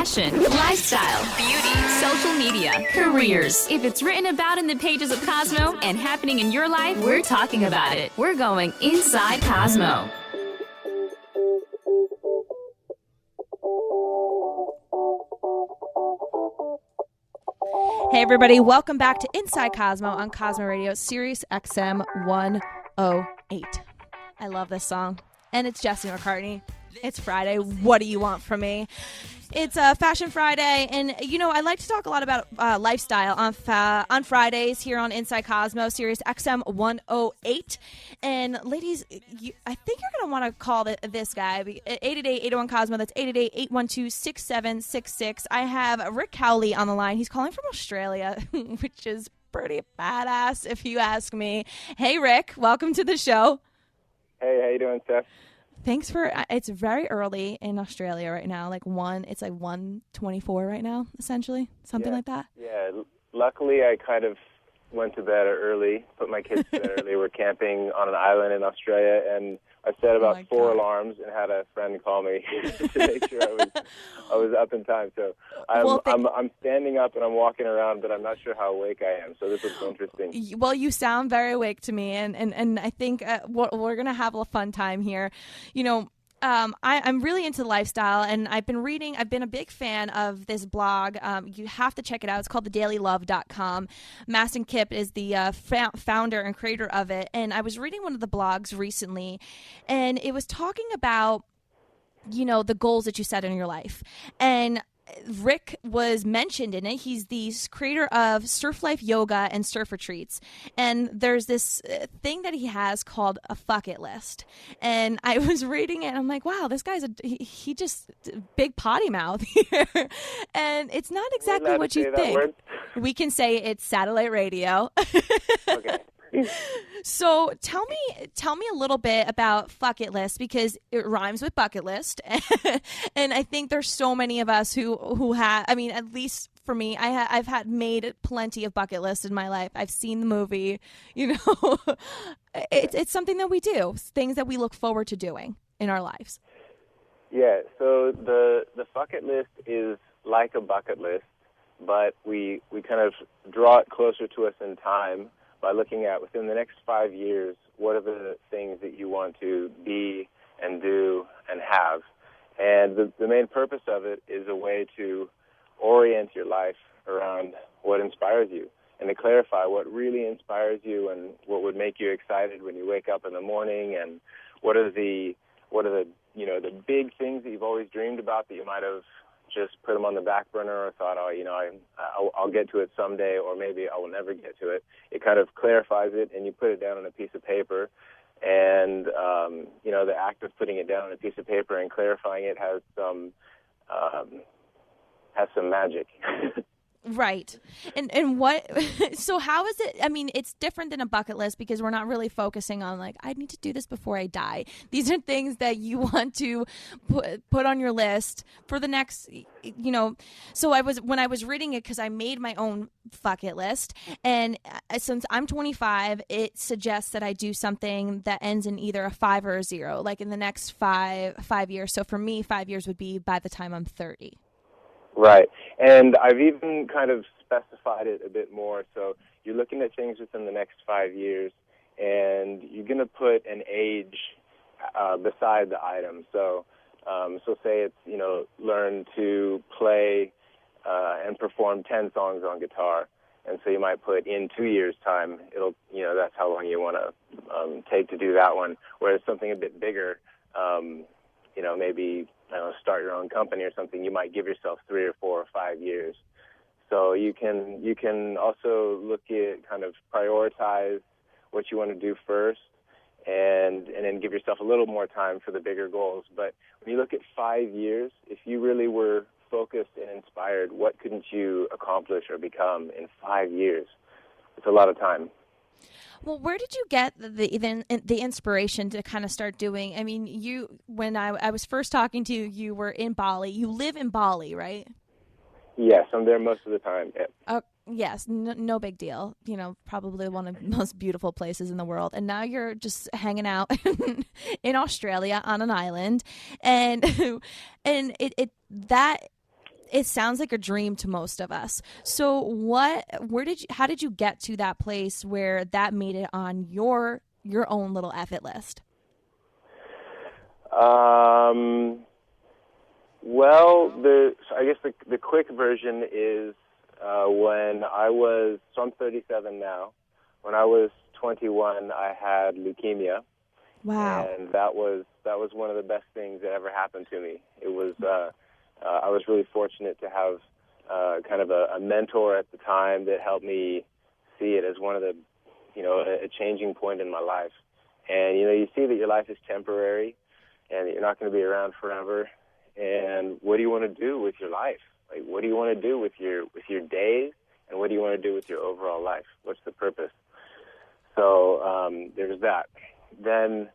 fashion, lifestyle, beauty, social media, careers. If it's written about in the pages of Cosmo and happening in your life, we're talking about it. We're going inside Cosmo. Hey everybody, welcome back to Inside Cosmo on Cosmo Radio, Sirius XM 108. I love this song. And it's Jesse McCartney. It's Friday. What do you want from me? It's Fashion Friday, and you know I like to talk a lot about lifestyle on Fridays here on Inside Cosmo, Sirius XM 108. And ladies, I think you're gonna want to call this guy 888-801-COSMO. That's 888-812-6766. I have Rick Cowley on the line. He's calling from Australia, which is pretty badass if you ask me. Hey Rick, welcome to the show. Hey, how you doing, Steph? Thanks for. It's very early in Australia right now. It's like 1:24 right now, essentially, something like that. Yeah. Luckily, I kind of went to bed early, put my kids to bed early. We're camping on an island in Australia, and I set about 4 alarms and had a friend call me to make sure I was up in time. So I'm standing up and I'm walking around, but I'm not sure how awake I am. So this is interesting. Well, you sound very awake to me, and I think we're gonna have a fun time here. You know. I'm really into lifestyle, and I've been a big fan of this blog. You have to check it out. It's called thedailylove.com. Mastin Kipp is the founder and creator of it. And I was reading one of the blogs recently, and it was talking about, you know, the goals that you set in your life. And Rick was mentioned in it. He's the creator of Surf Life Yoga and Surf Retreats. And there's this thing that he has called a Fycket List. And I was reading it and I'm like, wow, this guy's he just big potty mouth here. And it's not exactly what you think. We can say it's satellite radio. Okay. So tell me a little bit about Fycket List, because it rhymes with bucket list, and I think there's so many of us who have. I mean, at least for me, I've had made plenty of bucket lists in my life. I've seen the movie. You know, it's something that we do, things that we look forward to doing in our lives. Yeah. So the Fycket List is like a bucket list, but we kind of draw it closer to us in time by looking at, within the next 5 years, what are the things that you want to be and do and have. And the main purpose of it is a way to orient your life around what inspires you and to clarify what really inspires you and what would make you excited when you wake up in the morning, and what are the you know, the big things that you've always dreamed about that you might have just put them on the back burner or thought, oh, you know, I'll get to it someday, or maybe I will never get to it. It kind of clarifies it, and you put it down on a piece of paper. And, you know, the act of putting it down on a piece of paper and clarifying it has some magic. Right. And what, so how is it, I mean, it's different than a bucket list because we're not really focusing on like, I need to do this before I die. These are things that you want to put on your list for the next, you know, so when I was reading it, because I made my own bucket list, and since I'm 25, it suggests that I do something that ends in either a 5 or a 0, like in the next five years. So for me, 5 years would be by the time I'm 30. Right. And I've even kind of specified it a bit more. So you're looking at things within the next 5 years, and you're going to put an age beside the item. So say it's, you know, learn to play and perform 10 songs on guitar. And so you might put in 2 years' time, it'll, you know, that's how long you want to take to do that one. Whereas something a bit bigger, you know, maybe start your own company or something, you might give yourself 3 or 4 or 5 years. So you can also look at, kind of prioritize what you want to do first, and then give yourself a little more time for the bigger goals. But when you look at 5 years, if you really were focused and inspired, what couldn't you accomplish or become in 5 years? It's a lot of time. Well, where did you get the inspiration to kind of start doing? I mean, when I was first talking to you, you were in Bali. You live in Bali, right? Yes, I'm there most of the time. Yeah. Yes, no big deal. You know, probably one of the most beautiful places in the world. And now you're just hanging out in Australia on an island, and it sounds like a dream to most of us. So how did you get to that place where that made it on your own little Fycket list? Well, I guess the quick version is when I was, so I'm 37 now. When I was 21, I had leukemia. Wow. And that was one of the best things that ever happened to me. It was I was really fortunate to have kind of a mentor at the time that helped me see it as one of the, a changing point in my life. And you see that your life is temporary, and that you're not going to be around forever. And what do you want to do with your life? Like, what do you want to do with your days, and what do you want to do with your overall life? What's the purpose? So there's that. Then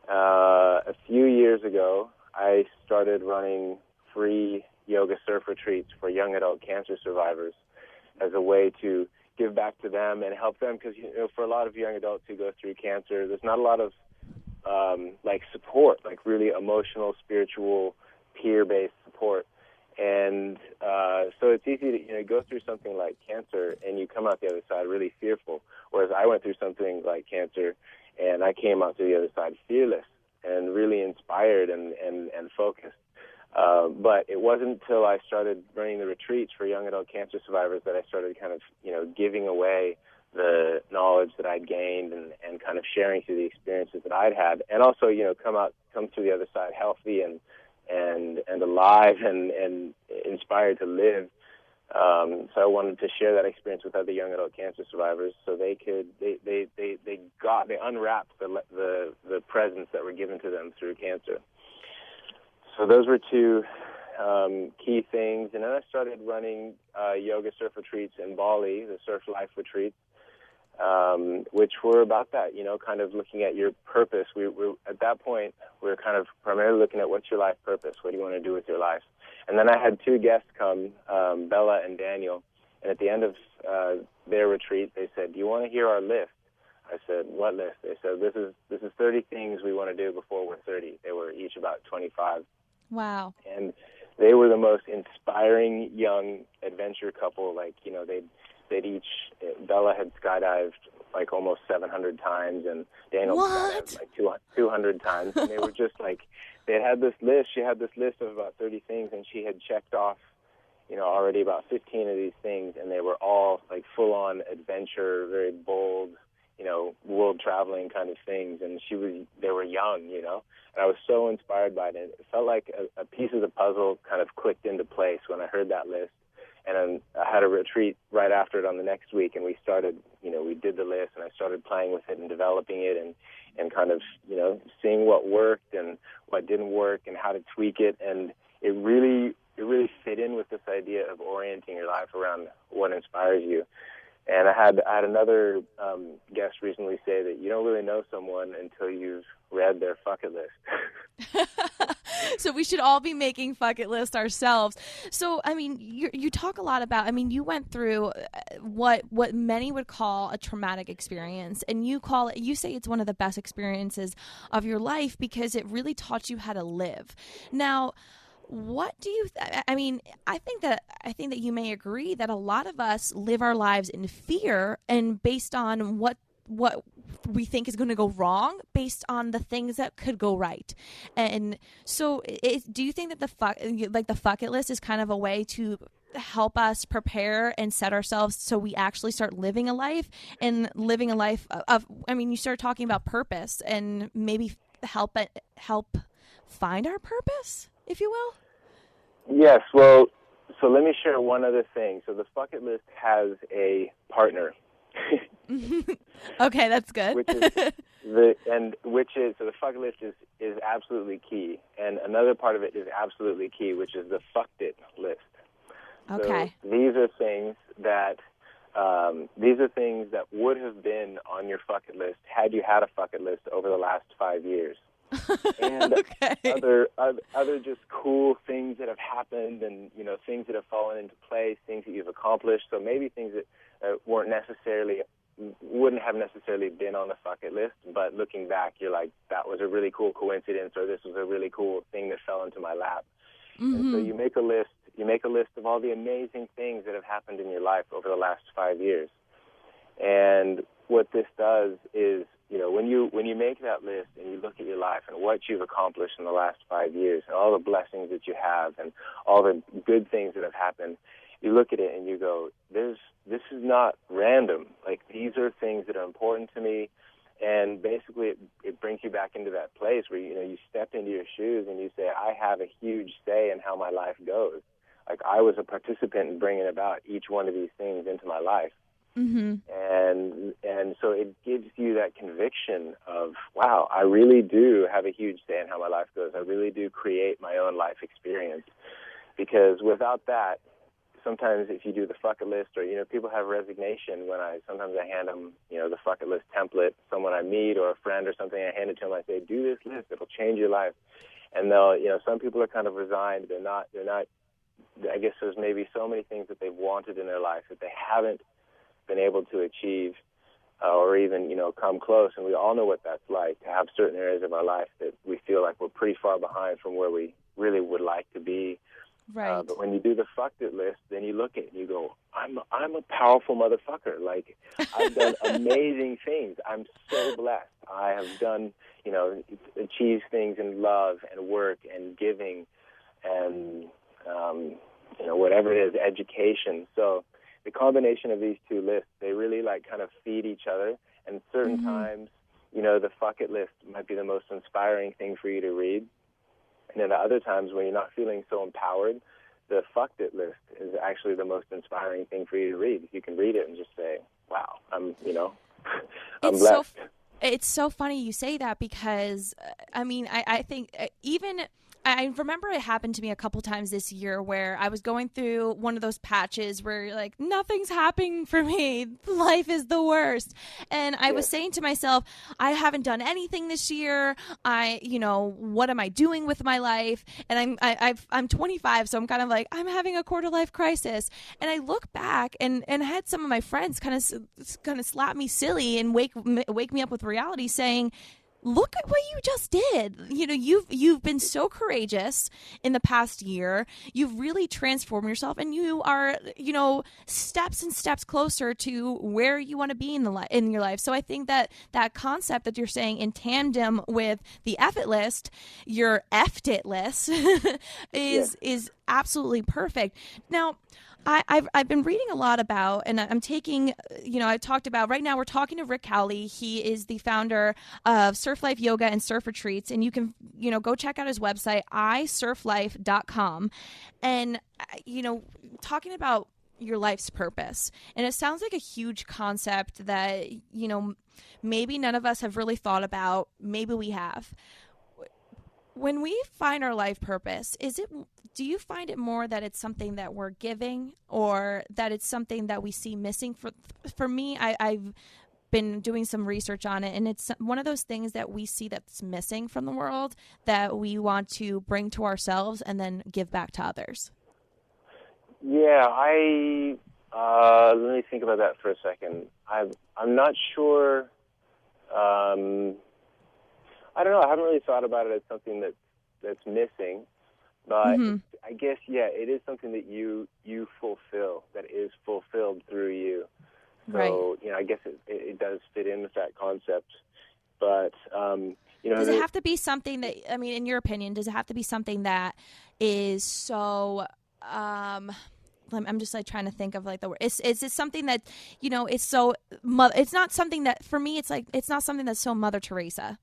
a few years ago, I started running free yoga surf retreats for young adult cancer survivors as a way to give back to them and help them, because for a lot of young adults who go through cancer, there's not a lot of support, like really emotional, spiritual, peer-based support. And so it's easy to go through something like cancer and you come out the other side really fearful, whereas I went through something like cancer and I came out to the other side fearless and really inspired and focused. But it wasn't until I started running the retreats for young adult cancer survivors that I started kind of, giving away the knowledge that I'd gained and kind of sharing through the experiences that I'd had, and also, come through the other side healthy and alive and inspired to live. So I wanted to share that experience with other young adult cancer survivors, so they unwrapped the presents that were given to them through cancer. So those were two key things. And then I started running yoga surf retreats in Bali, the Surf Life retreats, which were about that, kind of looking at your purpose. At that point, we were kind of primarily looking at what's your life purpose, what do you want to do with your life. And then I had two guests come, Bella and Daniel, and at the end of their retreat, they said, do you want to hear our list? I said, what list? They said, this is 30 things we want to do before we're 30. They were each about 25. Wow. And they were the most inspiring young adventure couple. Like, they'd each, Bella had skydived like almost 700 times, and Daniel skydived like 200 times. And they were just like, they had this list. She had this list of about 30 things, and she had checked off, already about 15 of these things, and they were all like full-on adventure, very bold, world traveling kind of things. And they were young, and I was so inspired by it. It felt like a piece of the puzzle kind of clicked into place when I heard that list. And then I had a retreat right after it on the next week, and we started, we did the list, and I started playing with it and developing it and kind of, seeing what worked and what didn't work and how to tweak it. And it really fit in with this idea of orienting your life around what inspires you. And I had another guest recently say that you don't really know someone until you've read their Fycket List. So we should all be making Fycket List ourselves. So, I mean, you talk a lot about, you went through what many would call a traumatic experience, and you say it's one of the best experiences of your life because it really taught you how to live. Now, what do you I think that you may agree that a lot of us live our lives in fear and based on what we think is going to go wrong based on the things that could go right. And so do you think that the Fycket List is kind of a way to help us prepare and set ourselves so we actually start living a life of you start talking about purpose and maybe help find our purpose, if you will? Yes, well, so let me share one other thing. So the Fycket List has a partner. Okay, that's good. So the Fycket List is absolutely key, and another part of it is absolutely key, which is the Fucked It list. Okay. So these are things that would have been on your Fycket List had you had a Fycket List over the last 5 years. And other just cool things that have happened, and things that have fallen into place, things that you've accomplished. So maybe things that wouldn't have necessarily been on the Fycket List, but looking back, you're like, that was a really cool coincidence, or this was a really cool thing that fell into my lap. Mm-hmm. And so you make a list. you make a list of all the amazing things that have happened in your life over the last 5 years. And what this does is, when you make that list and you look at your life and what you've accomplished in the last 5 years and all the blessings that you have and all the good things that have happened, you look at it and you go, this is not random. Like, these are things that are important to me. And basically it brings you back into that place where, you step into your shoes and you say, I have a huge say in how my life goes. Like, I was a participant in bringing about each one of these things into my life. Mm-hmm. And so it gives you that conviction of, wow, I really do have a huge say in how my life goes. I really do create my own life experience. Because without that, sometimes if you do the Fycket List, or, people have resignation when sometimes I hand them, the Fycket List template, someone I meet or a friend or something, I hand it to them, I say, do this list, it'll change your life. And they'll, some people are kind of resigned. They're not, I guess there's maybe so many things that they've wanted in their life that they haven't been able to achieve or even, come close. And we all know what that's like, to have certain areas of our life that we feel like we're pretty far behind from where we really would like to be. Right. But when you do the Fycket List, then you look at it and you go, I'm a powerful motherfucker. Like, I've done amazing things. I'm so blessed. I have done, achieved things in love and work and giving and, whatever it is, education. So the combination of these two lists, they really kind of feed each other. And certain mm-hmm. times, the Fycket List might be the most inspiring thing for you to read. And then at other times when you're not feeling so empowered, the Fycket List is actually the most inspiring thing for you to read. You can read it and just say, wow, I'm blessed. It's so funny you say that because, I think even... I remember it happened to me a couple times this year where I was going through one of those patches where you're like, nothing's happening for me. Life is the worst. And I was saying to myself, I haven't done anything this year. What am I doing with my life? And I'm 25, so I'm kind of like, I'm having a quarter life crisis. And I look back and I had some of my friends kind of slap me silly and wake me up with reality, saying, look at what you just did. You've been so courageous in the past year. You've really transformed yourself, and you are, steps and steps closer to where you want to be in your life. So I think that concept that you're saying in tandem with the Fycket List, your Effed It list, is absolutely perfect. Now, I've been reading a lot about, and I'm taking, I talked about, right now we're talking to Rick Cowley. He is the founder of Surf Life Yoga and Surf Retreats, and you can, go check out his website, isurflife.com. And, talking about your life's purpose. And it sounds like a huge concept that, maybe none of us have really thought about. Maybe we have. When we find our life purpose, do you find it more that it's something that we're giving, or that it's something that we see missing? For me, I've been doing some research on it, and it's one of those things that we see that's missing from the world that we want to bring to ourselves and then give back to others. Yeah, let me think about that for a second. I'm not sure. I don't know. I haven't really thought about it as something that's missing, but mm-hmm. I guess, it is something that you fulfill, that is fulfilled through you. So, right. I guess it does fit in with that concept. But, does it have to be something that, in your opinion, does it have to be something that is so, I'm just trying to think of the word. Is it something that, it's so, it's not something that, for me, it's not something that's so Mother Teresa.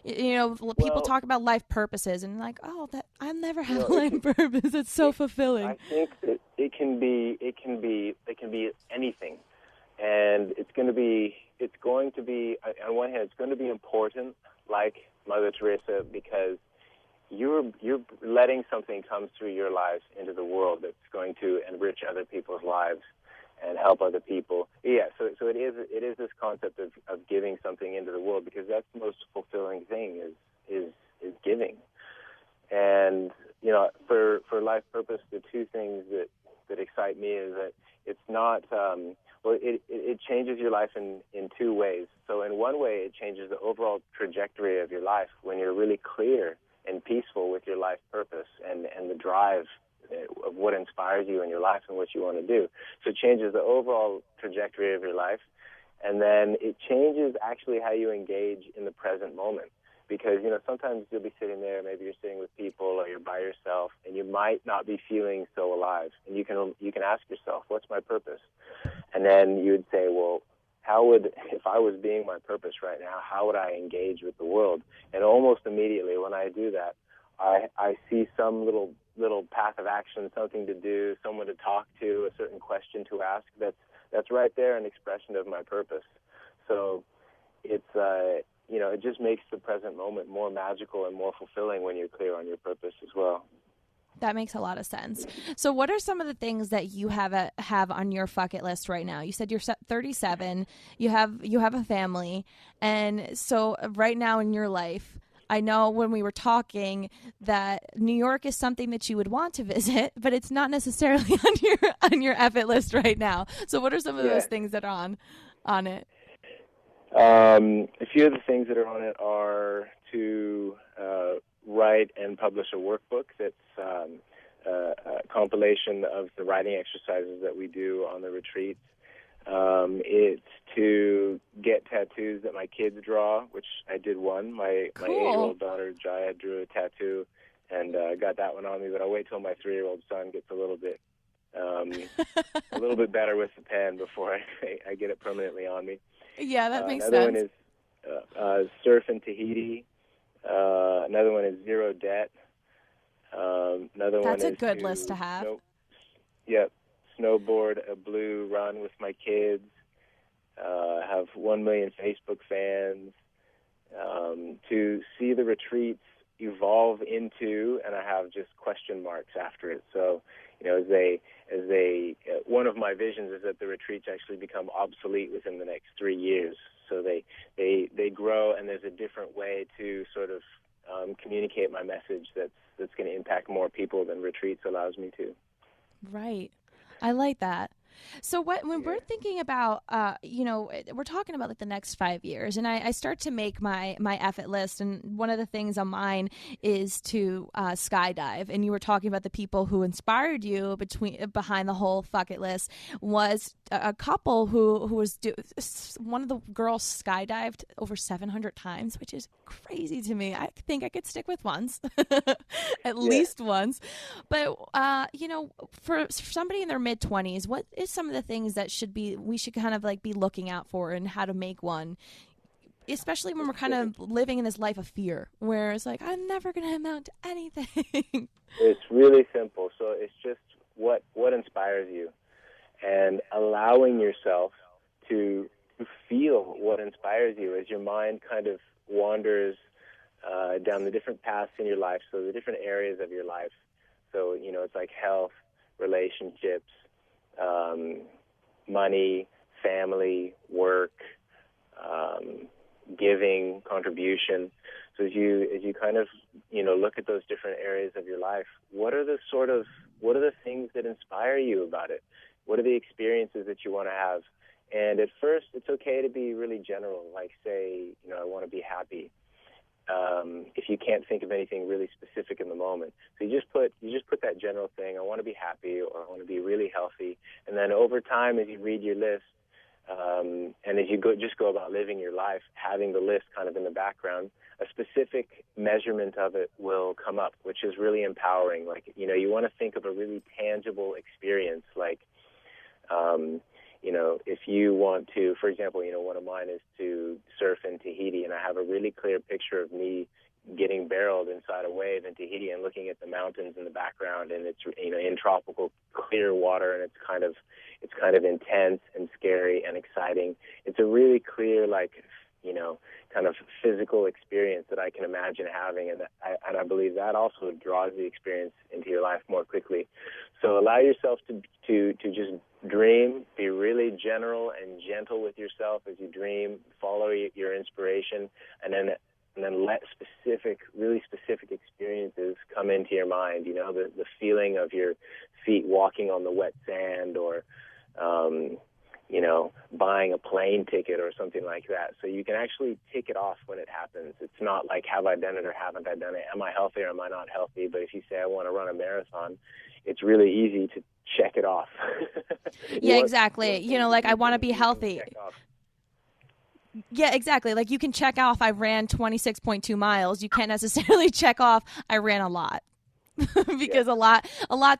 People talk about life purposes and that I'll never have a life purpose. It's so fulfilling. I think that it can be anything, and it's going to be on one hand, it's going to be important, like Mother Teresa, because you're letting something come through your lives into the world that's going to enrich other people's lives and help other people. Yeah, so it is this concept of giving something into the world, because that's the most fulfilling thing is giving. And for life purpose, the two things that excite me is that it's not it changes your life in two ways. So in one way, it changes the overall trajectory of your life when you're really clear and peaceful with your life purpose and the drive of what inspires you in your life and what you want to do. So it changes the overall trajectory of your life, and then it changes actually how you engage in the present moment. Because, sometimes you'll be sitting there, maybe you're sitting with people or you're by yourself, and you might not be feeling so alive. And you can ask yourself, what's my purpose? And then you would say, well, if I was being my purpose right now, how would I engage with the world? And almost immediately when I do that, I see some little path of action, something to do, someone to talk to, a certain question to ask. That's right there, an expression of my purpose. So it's it just makes the present moment more magical and more fulfilling when you're clear on your purpose as well. That makes a lot of sense. So what are some of the things that you have on your Fycket list right now? You said you're 37, you have a family, and so right now in your life, I know when we were talking that New York is something that you would want to visit, but it's not necessarily on your Fycket list right now. So what are some of those things that are on it? A few of the things that are on it are to write and publish a workbook that's a compilation of the writing exercises that we do on the retreats. It's to get tattoos that my kids draw, which I did one. My 8-year-old daughter, Jaya, drew a tattoo and got that one on me, but I'll wait till my 3-year-old son gets a little bit better with the pen before I get it permanently on me. Yeah, that makes another sense. Another one is surf in Tahiti. Another one is zero debt. Another one is a good list to have. Snowboard a blue run with my kids. Have 1 million Facebook fans. To see the retreats evolve into, and I have just question marks after it. So, one of my visions is that the retreats actually become obsolete within the next 3 years. So they grow, and there's a different way to sort of communicate my message that's going to impact more people than retreats allows me to. Right. I like that. So when we're thinking about, we're talking about like the next 5 years, and I start to make my Fycket list, and one of the things on mine is to skydive. And you were talking about the people who inspired you behind the whole Fycket list was a couple who was one of the girls skydived over 700 times, which is crazy to me. I think I could stick with once, at least once. But for somebody in their mid-20s, what is some of the things that we should kind of like be looking out for and how to make one, especially when we're kind of living in this life of fear where it's like, I'm never going to amount to anything? It's really simple. So it's just what inspires you, and allowing yourself to feel what inspires you as your mind kind of wanders down the different paths in your life, so the different areas of your life. So, it's like health, relationships, money, family, work, giving, contribution. So as you kind of, look at those different areas of your life, what are the things that inspire you about it? What are the experiences that you want to have? And at first, it's okay to be really general, like say, I want to be happy. If you can't think of anything really specific in the moment, so you just put that general thing. I want to be happy, or I want to be really healthy. And then over time, as you read your list, and as you go about living your life, having the list kind of in the background, a specific measurement of it will come up, which is really empowering. Like you want to think of a really tangible experience, like. If you want to, for example, one of mine is to surf in Tahiti, and I have a really clear picture of me getting barreled inside a wave in Tahiti and looking at the mountains in the background, and it's in tropical clear water, and it's kind of intense and scary and exciting. It's a really clear, kind of physical experience that I can imagine having, and I believe that also draws the experience into your life more quickly. So allow yourself to just dream, be really general and gentle with yourself as you dream, follow your inspiration, and then let really specific experiences come into your mind. The feeling of your feet walking on the wet sand, or buying a plane ticket or something like that. So you can actually tick it off when it happens. It's not like, have I done it or haven't I done it? Am I healthy or am I not healthy? But if you say I want to run a marathon, it's really easy to check it off. Yeah, exactly. Like I want to be healthy. Yeah, exactly. Like you can check off I ran 26.2 miles. You can't necessarily check off I ran a lot. Because a lot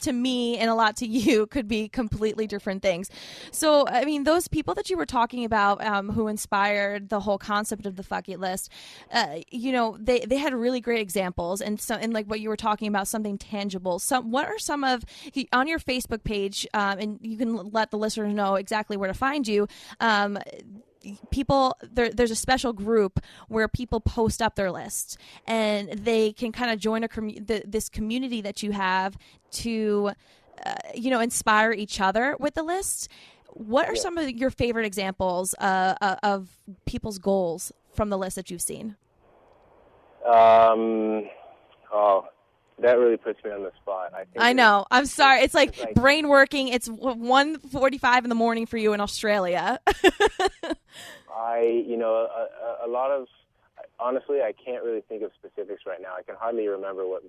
to me and a lot to you could be completely different things. So, I mean, those people that you were talking about who inspired the whole concept of the Fycket List, they had really great examples, and like what you were talking about, something tangible. What are some of on your Facebook page, and you can let the listeners know exactly where to find you. People there's a special group where people post up their lists, and they can kind of join this community that you have to inspire each other with the lists. What are some of your favorite examples of people's goals from the list that you've seen? That really puts me on the spot. I know. I'm sorry. It's like brain working. It's 1:45 in the morning for you in Australia. Honestly, I can't really think of specifics right now. I can hardly remember what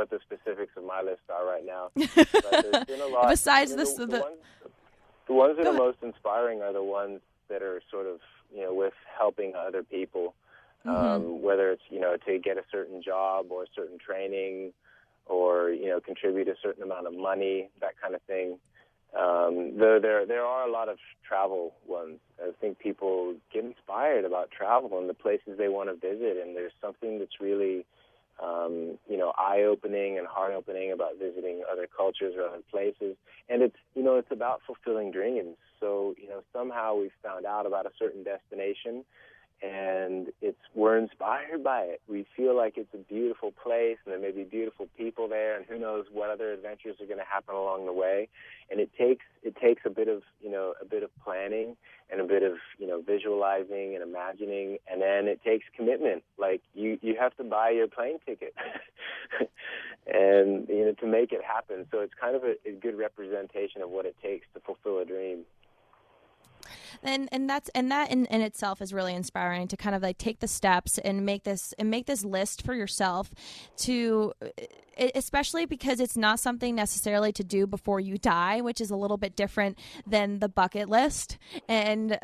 the specifics of my list are right now. But there's been a lot. Besides the ones that are most inspiring are the ones that are sort of, with helping other people, whether it's, to get a certain job or a certain training, or contribute a certain amount of money, that kind of thing. Though there are a lot of travel ones. I think people get inspired about travel and the places they want to visit, and there's something that's really eye-opening and heart-opening about visiting other cultures or other places. And it's about fulfilling dreams. So somehow we've found out about a certain destination, and we're inspired by it. We feel like it's a beautiful place, and there may be beautiful people there, and who knows what other adventures are going to happen along the way. And it takes a bit of planning and a bit of visualizing and imagining, and then it takes commitment. Like you have to buy your plane ticket, and to make it happen. So it's kind of a good representation of what it takes to fulfill a dream. And that in itself is really inspiring, to kind of like take the steps and make this list for yourself, to especially because it's not something necessarily to do before you die, which is a little bit different than the bucket list. And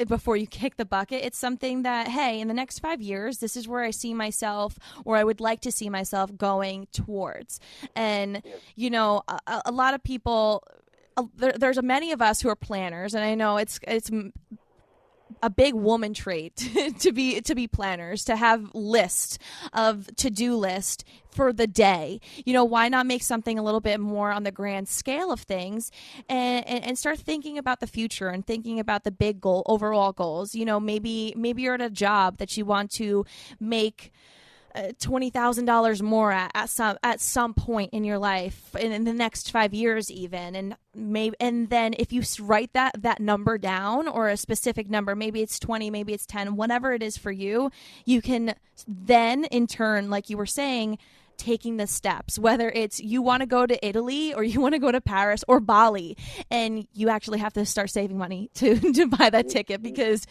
before you kick the bucket, it's something that, hey, in the next 5 years, this is where I see myself, or I would like to see myself going towards. And a lot of people. There's many of us who are planners, and I know it's a big woman trait to be planners, to have to-do list for the day. Why not make something a little bit more on the grand scale of things, and start thinking about the future and thinking about the big overall goals. Maybe you're at a job that you want to make $20,000 more at some point in your life, in the next 5 years even, and then if you write that number down, or a specific number, maybe it's 20, maybe it's 10, whatever it is for you, you can then in turn, like you were saying, taking the steps, whether it's you want to go to Italy or you want to go to Paris or Bali, and you actually have to start saving money to buy that ticket, because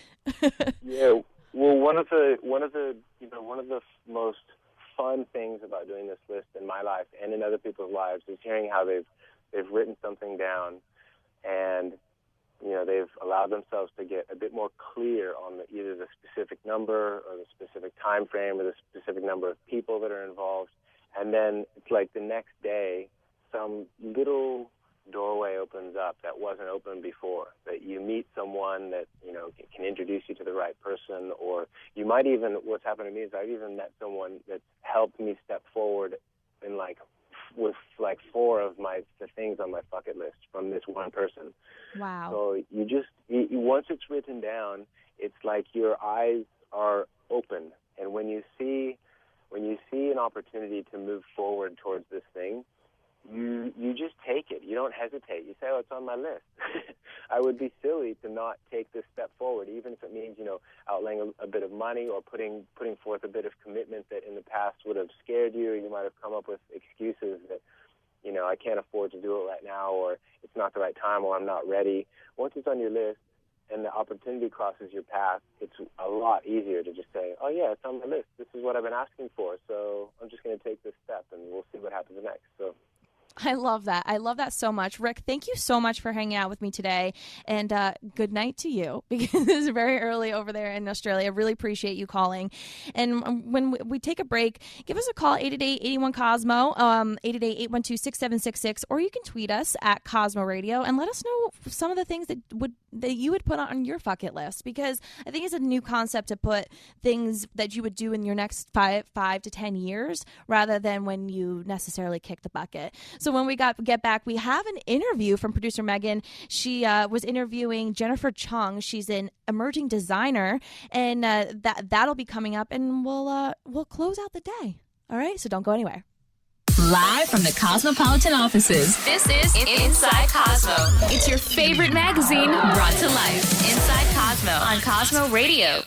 yeah. Well, one of the most fun things about doing this list in my life and in other people's lives is hearing how they've written something down, and they've allowed themselves to get a bit more clear on either the specific number or the specific time frame or the specific number of people that are involved, and then it's like the next day some little doorway opens up that wasn't open before, that you meet someone that can introduce you to the right person, or you might even, what's happened to me is I've even met someone that's helped me step forward in with 4 of the things on my bucket list from this one person. Wow. So once it's written down, it's like your eyes are open, and when you see an opportunity to move forward towards this thing, you just take it. You don't hesitate. You say, "Oh, it's on my list." I would be silly to not take this step forward, even if it means outlaying a bit of money or putting forth a bit of commitment that in the past would have scared you, or you might have come up with excuses that I can't afford to do it right now, or it's it's not the right time or I'm not ready. Once it's on your list and the opportunity crosses your path, it's a lot easier to just say, oh, yeah, it's on my list. This is what I've been asking for, so I'm just going to take this step, and we'll see what happens next. So I love that. I love that so much. Rick, thank you so much for hanging out with me today. And good night to you, because it's very early over there in Australia. I really appreciate you calling. And when we take a break, give us a call, 888-81-COSMO, 888-812-6766, or you can tweet us at Cosmo Radio and let us know some of the things that you would put on your Fycket List, because I think it's a new concept to put things that you would do in your next 5 to 10 years rather than when you necessarily kick the bucket. So when we get back, we have an interview from producer Megan. She was interviewing Jennifer Chung. She's an emerging designer, and that'll be coming up, and we'll close out the day. All right, so don't go anywhere. Live from the Cosmopolitan offices, this is Inside Cosmo. It's your favorite magazine brought to life. Inside Cosmo on Cosmo Radio.